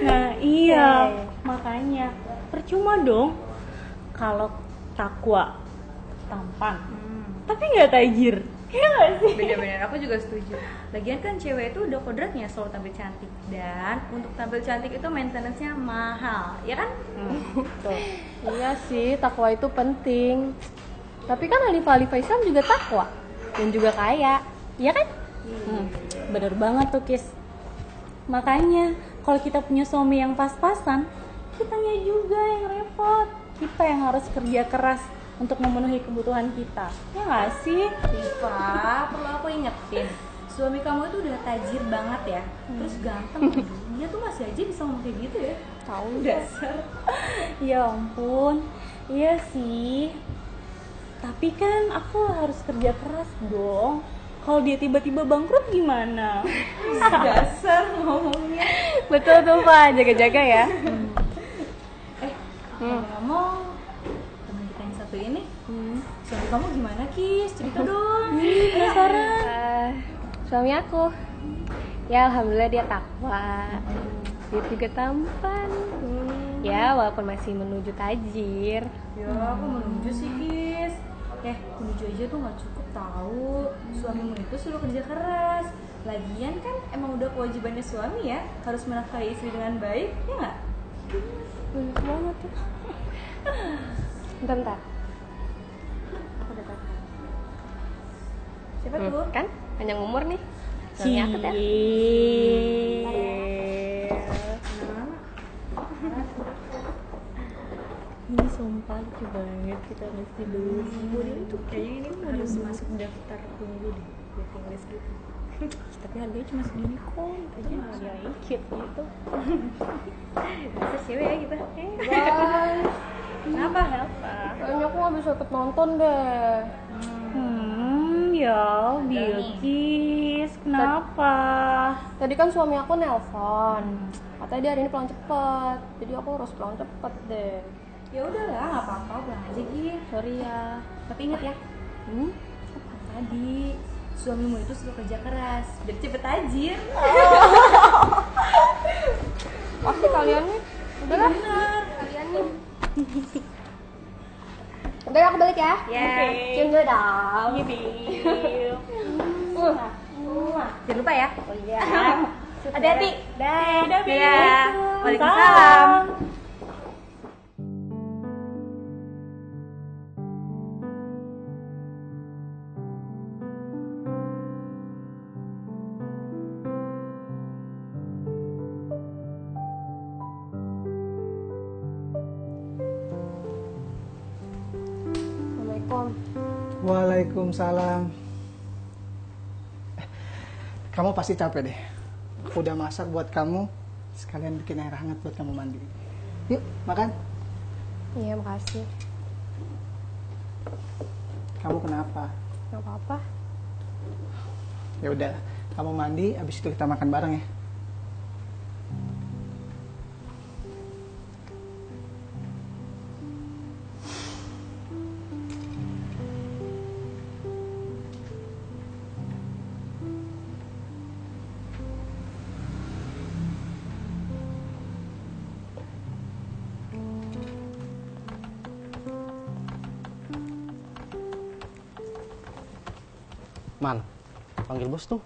Nah iya, makanya percuma dong kalau takwa tampan, tapi nggak tajir. Iya nggak sih? Bener-bener, aku juga setuju. Lagian kan cewek itu udah kodratnya selalu tampil cantik. Dan untuk tampil cantik itu maintenance-nya mahal, ya kan? Tuh. Iya sih, takwa itu penting. Tapi kan Alif Islam juga takwa dan juga kaya, iya kan? Bener banget tuh Kis. Makanya kalau kita punya suami yang pas-pasan, kitanya juga yang repot. Kita yang harus kerja keras untuk memenuhi kebutuhan kita. Ya nggak sih? Rifa, perlu aku ingetin, suami kamu itu udah tajir banget ya, terus ganteng lagi. Dia tuh masih aja bisa ngomong kayak gitu ya. Tahu Dasar. Ya ampun. Iya sih. Tapi kan aku harus kerja keras dong. Kalau dia tiba-tiba bangkrut gimana? Dasar ngomongnya. Betul tuh Pak, jaga-jaga ya. Ngomong, teman kita yang satu ini, suami kamu gimana Kis? Cerita dong. Penasaran. Suami aku, ya alhamdulillah dia takwa. Dia juga tampan. Ya walaupun masih menuju tajir. Ya, aku menuju sih Kis. Menuju aja tuh gak cukup tahu. Suamimu itu suruh kerja keras. Lagian kan emang udah kewajibannya suami ya, harus menafkahi istri dengan baik, ya nggak? Banyak banget tuh. Bentar. Aku udah tahu. Siapa tuh? Kan panjang umur nih. Suami aku ya. Ini sumpah lucu banget, kita mesti dulu. Model itu kayaknya ini Harus masuk daftar tunggu deh, waiting list gitu. tapi harganya cuma segini kok, aja harganya dikit gitu. Bisa cewek ya kita. Bye. Kenapa? Kayaknya aku gak bisa ikut nonton deh. Ya, Bilkis, kenapa? Tadi kan suami aku nelpon. Katanya dia hari ini pulang cepet. Jadi aku harus pulang cepet deh. Ya udahlah, nggak apa-apa, pulang aja Gi. Sorry ya. Tapi ingat ya, kan tadi suamimu itu suruh kerja keras biar cepet tajir. Pasti kalian nih. Udah lah. Bener. Kalian nih. Udah aku balik ya. Ya. Cium dulu dong. Jangan lupa ya. Oh iya. Hati-hati. Dadah, Ya. Waalaikumsalam. Assalamualaikum. Waalaikumsalam. Kamu pasti capek deh. Udah masak buat kamu, sekalian bikin air hangat buat kamu mandi. Yuk, makan. Iya, makasih. Kamu kenapa? Gak apa-apa. Ya udah, kamu mandi, abis itu kita makan bareng ya. Man, panggil bos tuh.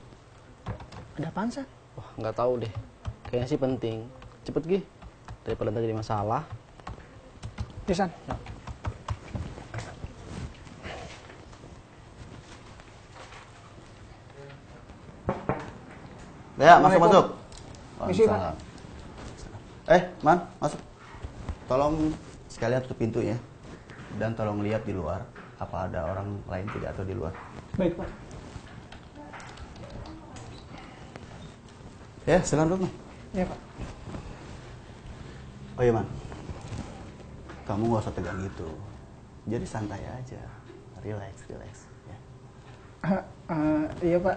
Ada apaan, San? Wah, nggak tahu deh. Kayaknya sih penting. Cepet, Gi. daripada ntar jadi masalah. Ya, San. Ya, masuk masuk. Misi, Pak. Man, masuk. Tolong sekalian tutup pintu ya. Dan tolong lihat di luar apa ada orang lain tidak atau di luar. Baik, Pak. Ya, silakan duduk. Man. Ya, Pak. Oh iya, Man. Kamu gak usah tegang gitu. Jadi santai aja. Relax, relax. Ya. Iya, Pak.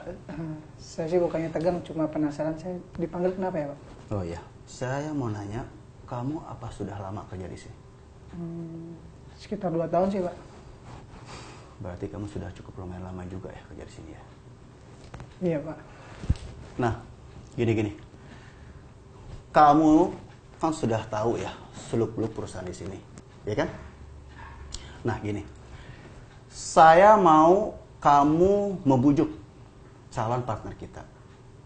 Saya sih bukannya tegang, cuma penasaran. Saya dipanggil kenapa ya, Pak? Oh iya, saya mau nanya, kamu apa sudah lama kerja di sini? Sekitar 2 tahun sih, Pak. Berarti kamu sudah cukup lumayan lama juga ya kerja di sini ya? Iya, Pak. Nah, gini-gini. Kamu kan sudah tahu ya seluk-beluk perusahaan di sini, ya kan? Nah, gini. Saya mau kamu membujuk calon partner kita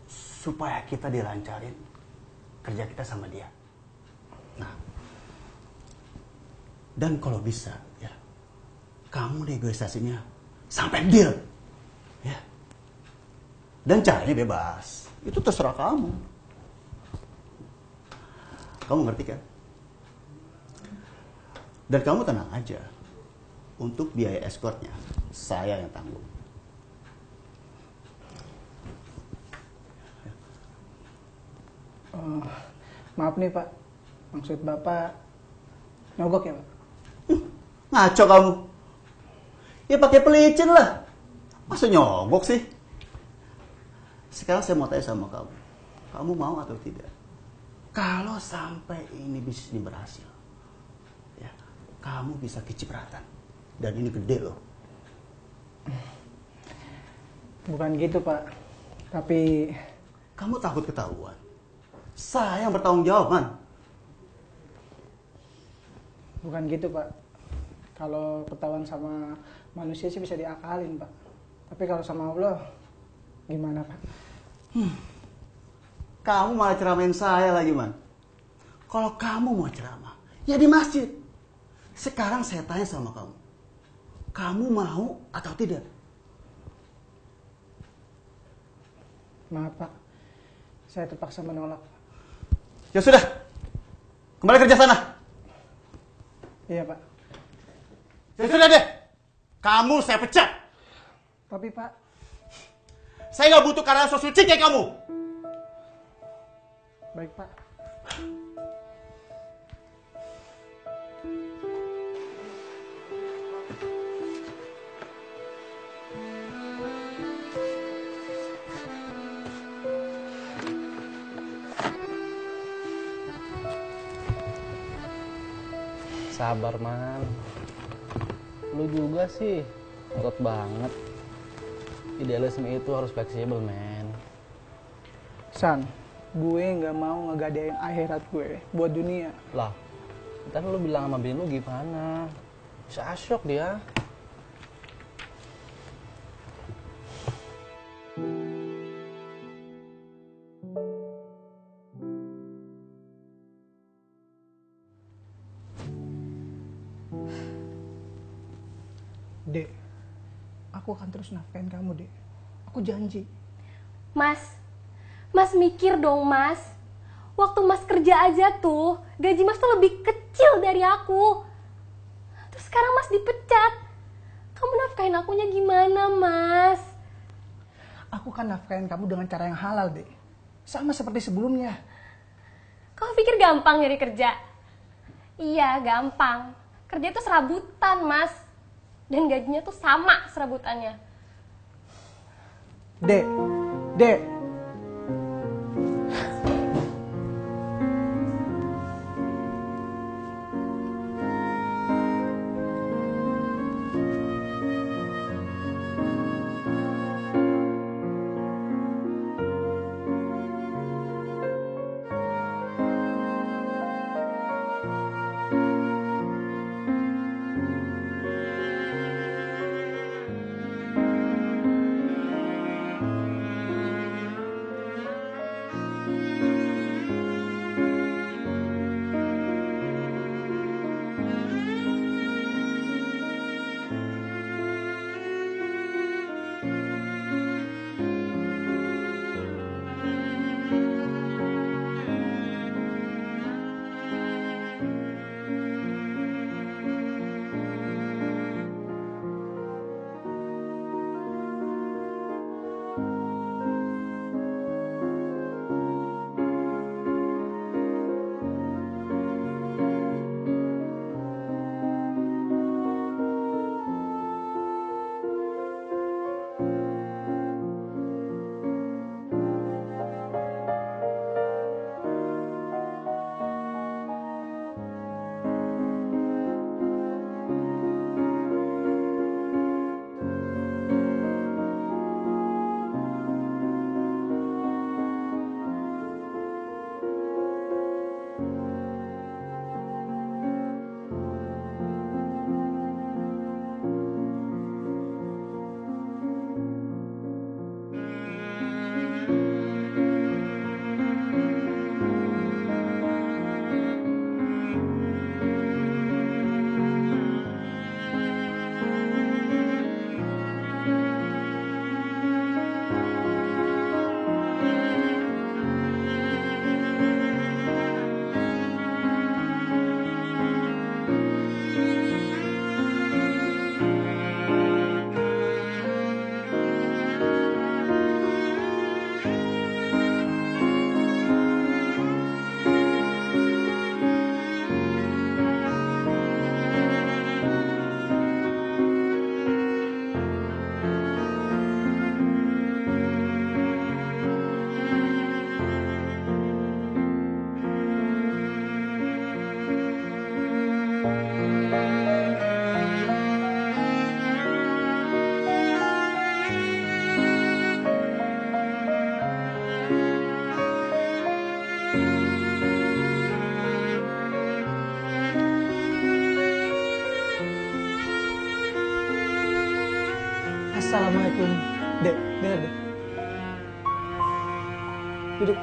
supaya kita dilancarin kerja kita sama dia. Nah, dan kalau bisa ya, kamu negosiasinya sampai deal, ya. Dan caranya bebas, itu terserah kamu. Kamu ngerti kan? Dan kamu tenang aja, untuk biaya escortnya saya yang tanggung. Maaf nih, Pak. Maksud Bapak nyogok ya, Pak? Ngaco kamu. Ya pakai pelicin lah. Masa nyogok sih? Sekarang saya mau tanya sama kamu. Kamu mau atau tidak? Kalau sampai ini bisnis ini berhasil, ya, kamu bisa kecipratan. Dan ini gede loh. Bukan gitu, Pak. Tapi Kamu takut ketahuan. Saya yang bertanggung jawab, Man. bukan gitu, Pak. Kalau ketahuan sama manusia sih bisa diakalin, Pak. Tapi kalau sama Allah, gimana, Pak? Kamu malah ceramain saya lagi, Man. Kalau kamu mau ceramah, ya di masjid. Sekarang saya tanya sama kamu. Kamu mau atau tidak? Maaf, Pak. Saya terpaksa menolak. Ya sudah. Kembali kerja sana. Iya, Pak. Ya sudah deh. Kamu saya pecat. Tapi, Pak, Saya nggak butuh karyawan so suci kayak kamu. baik, Pak. Sabar, Man. Lu juga sih ngotot banget. Idealisme itu harus fleksibel, men. San, gue nggak mau ngegadain akhirat gue buat dunia. Lah, ntar lu bilang sama bini lu gimana? Bisa asyok dia. Dek, aku akan terus nafkain kamu, Dek. Aku janji. Mas, Mas mikir dong, Mas. Waktu Mas kerja aja tuh, gaji Mas tuh lebih kecil dari aku. Terus sekarang Mas dipecat. Kamu nafkahin akunya gimana, Mas? Aku akan nafkain kamu dengan cara yang halal, Dek. Sama seperti sebelumnya. Kau pikir gampang nyari kerja? Iya, gampang. Kerja itu serabutan, Mas. Dan gajinya tuh sama serabutannya. Dek, Dek. Assalamualaikum. Dek, dengar deh. Duduk.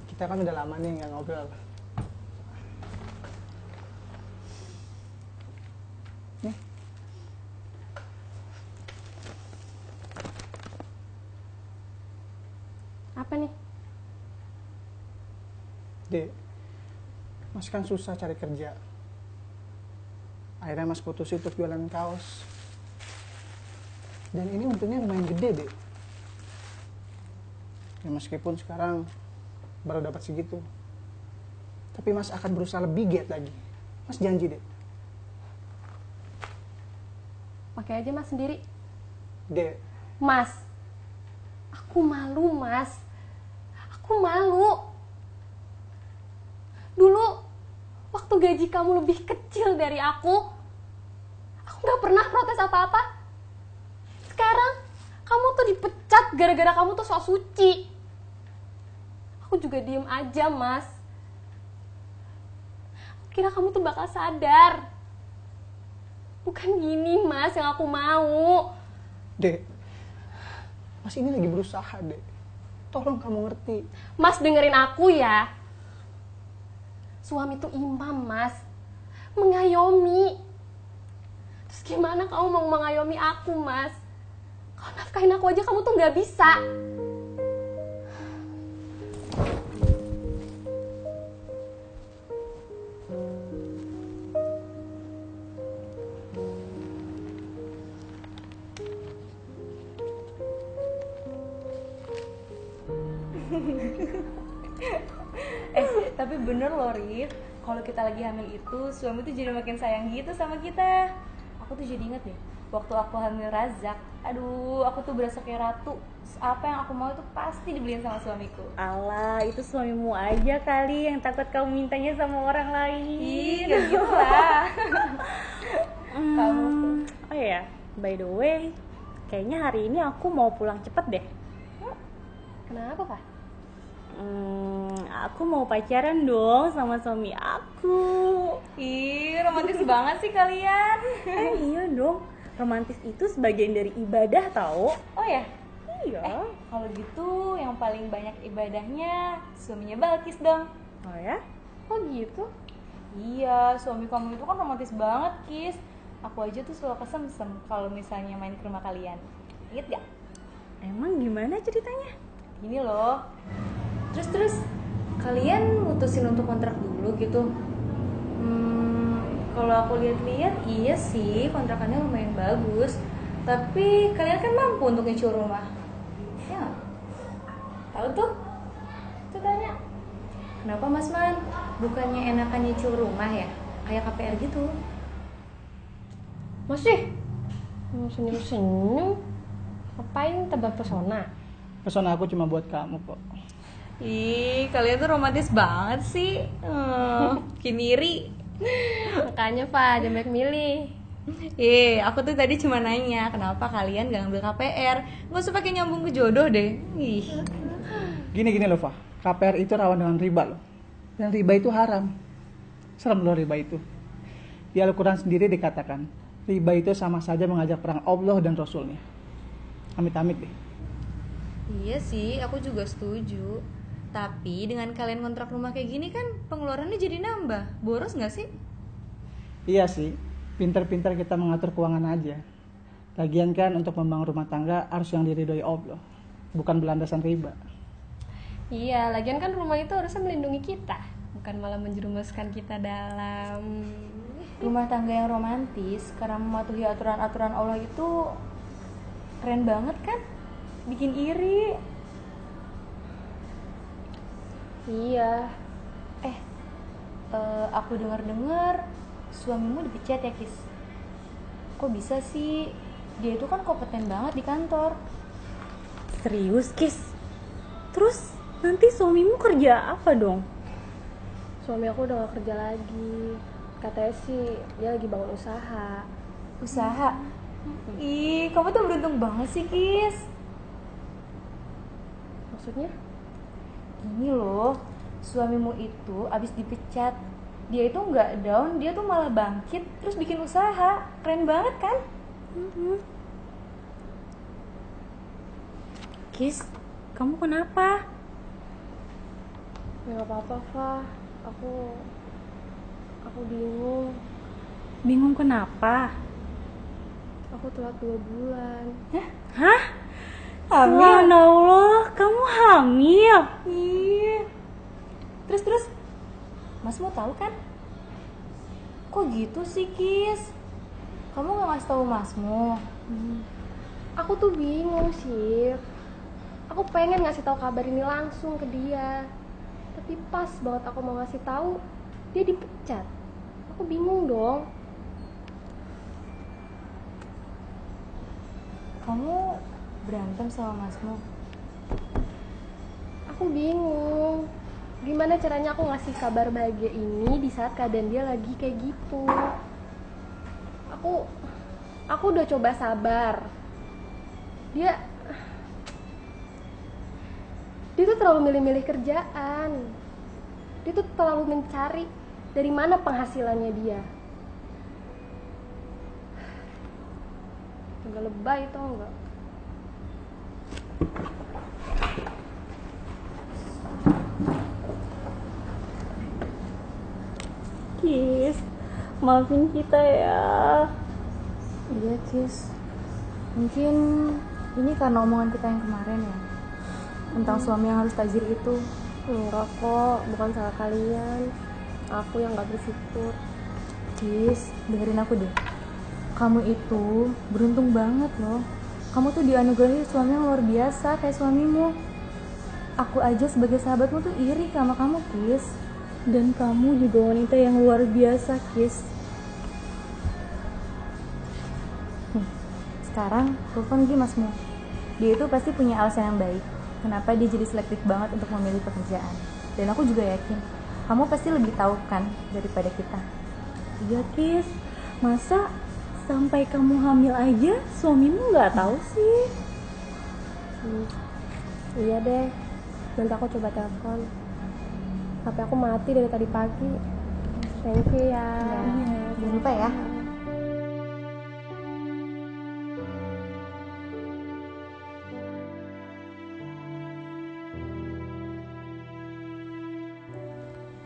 Kita kan udah lama nih nggak ngobrol. Nih. Apa nih? Dek, Mas kan susah cari kerja. Akhirnya Mas putusin untuk jualan kaos. Dan ini untungnya lumayan gede, Dek. Ya meskipun sekarang baru dapat segitu. Tapi Mas akan berusaha lebih giat lagi. Mas janji, Dek. Pakai aja Mas sendiri. Dek, Mas, aku malu Mas. Aku malu. Dulu, waktu gaji kamu lebih kecil dari aku gak pernah protes apa-apa. Sekarang, kamu tuh dipecat gara-gara kamu tuh sok suci. Aku juga diem aja, Mas. Aku kira kamu tuh bakal sadar. Bukan gini, Mas, yang aku mau. Dek, Mas ini lagi berusaha, Dek. Tolong kamu ngerti. Mas dengerin aku ya. Suami itu imam, Mas. Mengayomi. Terus gimana kamu mau mengayomi aku, Mas? Kalau nafkahin aku aja kamu tuh gak bisa. Tapi bener loh Rif, kalau kita lagi hamil itu suami tuh jadi makin sayang gitu sama kita. Aku tuh jadi inget deh, waktu aku hamil Razak, aduh aku tuh berasa kayak ratu. Apa yang aku mau itu pasti dibeliin sama suamiku. Alah, itu suamimu aja kali yang takut kamu mintanya sama orang lain. Ih, gak gitu lah. Kamu tuh. Oh ya, by the way, kayaknya hari ini aku mau pulang cepet deh. Kenapa, Kak? Aku mau pacaran dong sama suami aku. Ih, romantis banget sih kalian. Iya dong, romantis itu sebagian dari ibadah tau. Oh ya? Iya. Kalau gitu yang paling banyak ibadahnya suaminya Balkis dong. Oh ya? Oh gitu? Iya, suami kamu itu kan romantis banget, Kis. Aku aja tuh suka kesemsem kalau misalnya main ke rumah kalian. Ingat gak? Emang gimana ceritanya? Gini loh. Terus kalian mutusin untuk kontrak dulu gitu? Kalau aku lihat-lihat iya sih kontrakannya lumayan bagus. Tapi kalian kan mampu untuk nyicil rumah. Ya nggak? Tahu tuh? Tuh tanya. Kenapa Mas Man? Bukannya enakan nyicil rumah ya? Kayak KPR gitu. Masih? Senyum-senyum? Ngapain tebak pesona? Pesona aku cuma buat kamu kok. Ih, kalian tuh romantis banget sih. Kiniri. Makanya Pak, jangan banyak milih. Aku tuh tadi cuma nanya kenapa kalian gak ngambil KPR. Gak usah pakai nyambung ke jodoh deh. Ih. Gini loh, Fah. KPR itu rawan dengan riba loh. Dan riba itu haram. Serem loh riba itu. Di Al-Quran sendiri dikatakan, riba itu sama saja mengajak perang Allah dan Rasulnya. Amit-amit deh. Iya sih, aku juga setuju. Tapi dengan kalian kontrak rumah kayak gini kan pengeluarannya jadi nambah. Boros gak sih? Iya sih, pintar-pintar kita mengatur keuangan aja. Lagian kan untuk membangun rumah tangga harus yang diridhoi Allah, bukan berlandasan riba. Iya, lagian kan rumah itu harusnya melindungi kita, bukan malah menjerumuskan kita dalam Rumah tangga yang romantis karena mematuhi aturan-aturan Allah itu keren banget kan? Bikin iri. Iya. Aku dengar-dengar suamimu dipecat ya, Kis? Kok bisa sih? Dia itu kan kompeten banget di kantor. Serius, Kis? Terus nanti suamimu kerja apa dong? Suami aku udah gak kerja lagi. Katanya sih dia lagi bangun usaha. Usaha? Ih, kamu tuh beruntung banget sih, Kis. Maksudnya? Gini loh, suamimu itu abis dipecat. Dia itu nggak down, dia tuh malah bangkit terus bikin usaha. Keren banget kan? Kis, kamu kenapa? Ya nggak apa-apa, Fah. Aku bingung. Bingung kenapa? Aku telat 2 bulan. Hah? Subhanallah, kamu hamil? Iya. Terus Mas mau tahu kan? Kok gitu sih, Kis? Kamu gak ngasih tahu Masmu? Aku tuh bingung sih. Aku pengen ngasih tahu kabar ini langsung ke dia. Tapi pas banget aku mau ngasih tahu, dia dipecat. Aku bingung dong. Kamu berantem sama Masmu? Aku bingung. Gimana caranya aku ngasih kabar bahagia ini di saat keadaan dia lagi kayak gitu. Aku udah coba sabar. Dia tuh terlalu milih-milih kerjaan. Dia tuh terlalu mencari dari mana penghasilannya dia. Agak lebay tau enggak? Kis, maafin kita ya. Iya, Kis. Mungkin ini karena omongan kita yang kemarin ya, tentang suami yang harus tajir itu. Enggak kok, bukan salah kalian. Aku yang gak bersyukur. Kis, dengerin aku deh. Kamu itu beruntung banget loh. Kamu tuh dianugerahi suami yang luar biasa kayak suamimu. Aku aja sebagai sahabatmu tuh iri sama kamu, Kis. Dan kamu juga wanita yang luar biasa, Kis. Sekarang telepon Gi Masmu. Dia itu pasti punya alasan yang baik kenapa dia jadi selektif banget untuk memilih pekerjaan. Dan aku juga yakin kamu pasti lebih tahu kan daripada kita. Iya, Kis. Masa sampai kamu hamil aja suamimu nggak tahu sih? Iya deh, nanti aku coba telepon. HP aku mati dari tadi pagi. Thank you ya. Jangan lupa ya.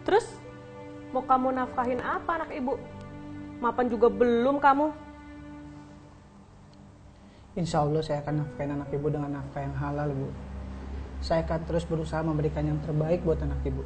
Terus mau kamu nafkahin apa anak ibu? Mapan juga belum kamu. Insya Allah saya akan nafkahin anak ibu dengan nafkah yang halal, Bu. Saya akan terus berusaha memberikan yang terbaik buat anak ibu.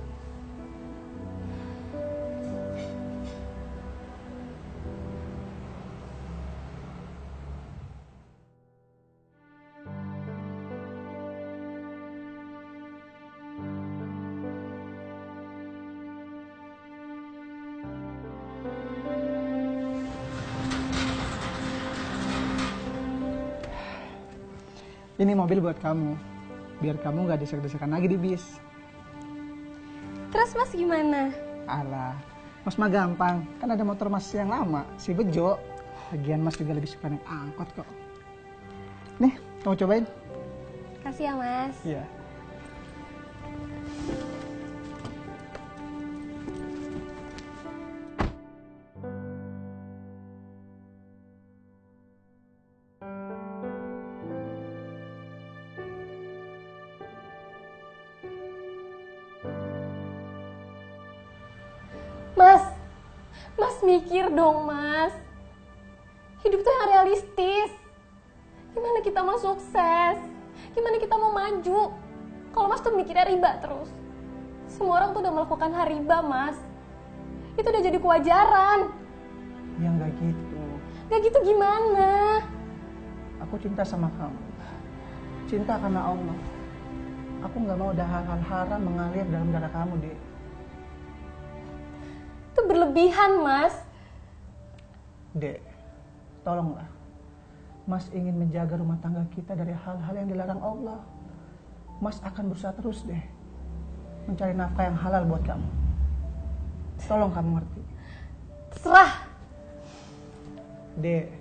Ini mobil buat kamu, biar kamu gak desek-desekan lagi di bis. Terus Mas gimana? Alah, Mas mah gampang, kan ada motor Mas yang lama, si Bejo. Lagian Mas juga lebih suka naik angkot kok. Nih, kamu cobain. Kasih ya Mas. Iya. Mas mikir dong Mas. Hidup tuh yang realistis. Gimana kita mau sukses? Gimana kita mau maju? Kalau Mas tuh mikirnya riba terus. Semua orang tuh udah melakukan hal riba Mas. Itu udah jadi kewajaran. Ya nggak gitu. Gak gitu gimana? Aku cinta sama kamu. Cinta karena Allah. Aku nggak mau ada hal-hal haram mengalir dalam darah kamu, Dek. Itu berlebihan Mas. Dek, tolonglah. Mas ingin menjaga rumah tangga kita dari hal-hal yang dilarang Allah. Mas akan berusaha terus deh mencari nafkah yang halal buat kamu. Tolong kamu ngerti. Terserah. Dek.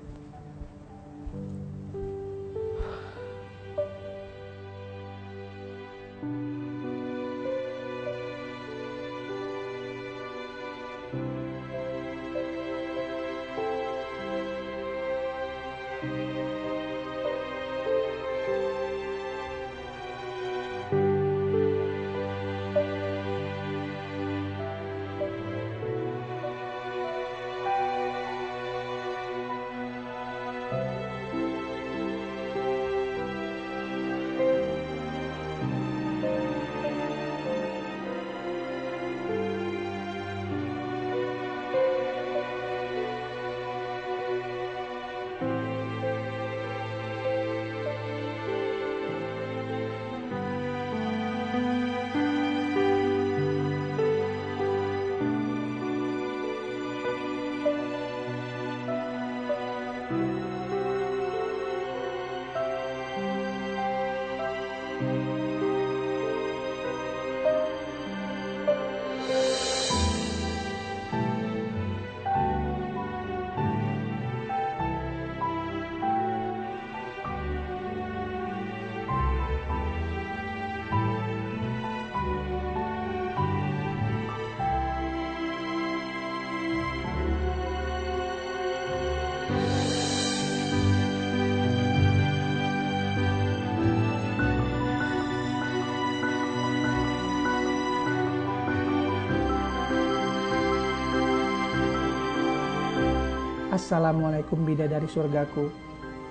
Assalamualaikum bidadari surgaku,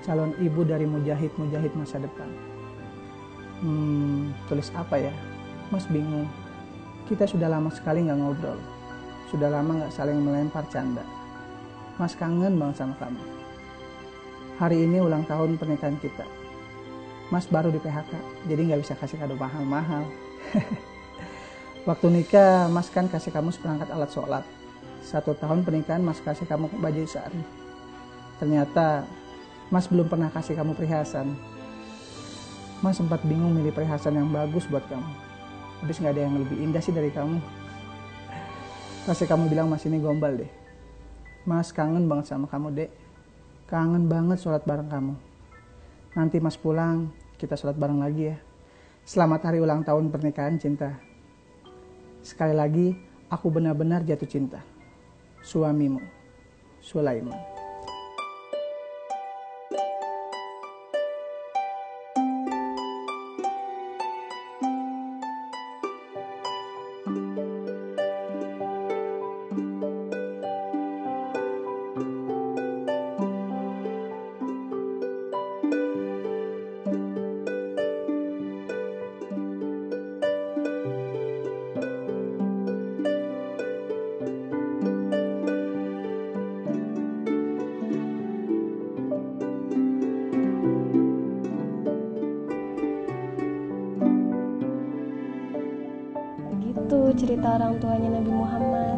calon ibu dari mujahid-mujahid masa depan. Tulis apa ya? Mas bingung. Kita sudah lama sekali nggak ngobrol. Sudah lama nggak saling melempar canda. Mas kangen banget sama kamu. Hari ini ulang tahun pernikahan kita. Mas baru di PHK, jadi nggak bisa kasih kado mahal-mahal. Waktu nikah, Mas kan kasih kamu seperangkat alat sholat. 1 tahun pernikahan Mas kasih kamu baju sari. Ternyata Mas belum pernah kasih kamu perhiasan. Mas sempat bingung milih perhiasan yang bagus buat kamu. Habis gak ada yang lebih indah sih dari kamu. Pasti kamu bilang Mas ini gombal deh. Mas kangen banget sama kamu dek. Kangen banget sholat bareng kamu. Nanti Mas pulang, kita sholat bareng lagi ya. Selamat hari ulang tahun pernikahan cinta. Sekali lagi, aku benar-benar jatuh cinta. Suamimu, Sulaiman. Gitu cerita orang tuanya Nabi Muhammad.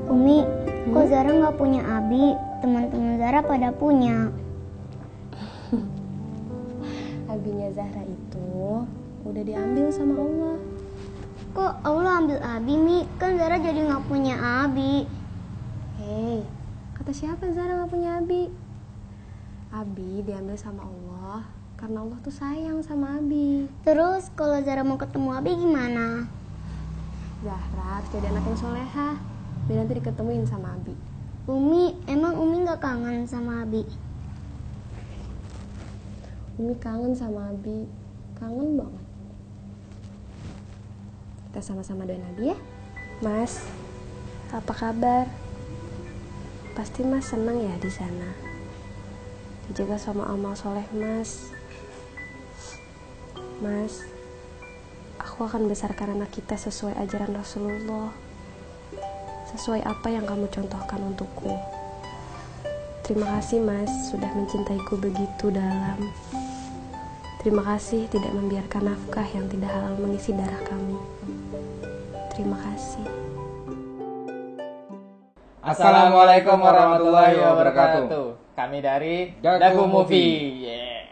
Umi, kok Zara nggak punya abi? Teman-teman Zara pada punya. Abinya Zahra itu udah diambil sama Allah. Kok Allah ambil abi, Mi? Kan Zara jadi nggak punya abi. Hei, kata siapa Zahra nggak punya abi? Abi diambil sama Allah karena Allah tuh sayang sama Abi. Terus kalau Zara mau ketemu abi gimana? Zahra harus jadi anak yang solehah biar nanti diketemuin sama Abi. Umi, emang Umi nggak kangen sama abi? Umi kangen sama Abi, kangen banget. Kita sama-sama doain Abi ya. Mas, apa kabar? Pasti Mas senang ya di sana. Dijaga sama amal soleh Mas. Mas, aku akan besarkan anak kita sesuai ajaran Rasulullah, sesuai apa yang kamu contohkan untukku. Terima kasih Mas sudah mencintaiku begitu dalam. Terima kasih tidak membiarkan nafkah yang tidak halal mengisi darah kami. Terima kasih. Assalamualaikum warahmatullahi wabarakatuh. Kami dari Dagu Movie. Yeah.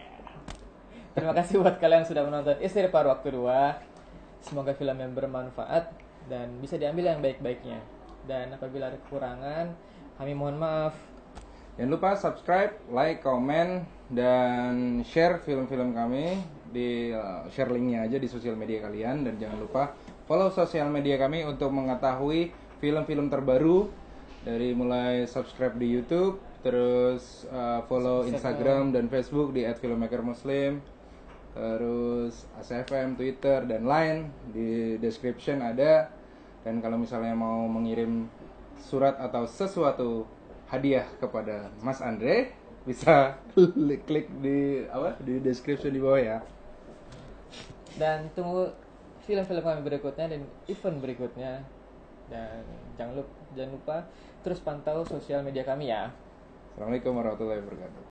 Terima kasih buat kalian yang sudah menonton Istri Paruh Waktu 2. Semoga film yang bermanfaat dan bisa diambil yang baik-baiknya. Dan apabila ada kekurangan, kami mohon maaf. Jangan lupa subscribe, like, komen, dan share film-film kami. Share linknya aja di sosial media kalian. Dan jangan lupa follow sosial media kami untuk mengetahui film-film terbaru. Dari mulai subscribe di YouTube, terus follow Instagram dan Facebook di @filmmakermuslim, terus ACFM, Twitter, dan lain di description ada. Dan kalau misalnya mau mengirim surat atau sesuatu hadiah kepada Mas Andre, bisa klik di description di bawah ya. Dan tunggu film-film kami berikutnya dan event berikutnya. Dan jangan lupa terus pantau sosial media kami ya. Assalamualaikum warahmatullahi wabarakatuh.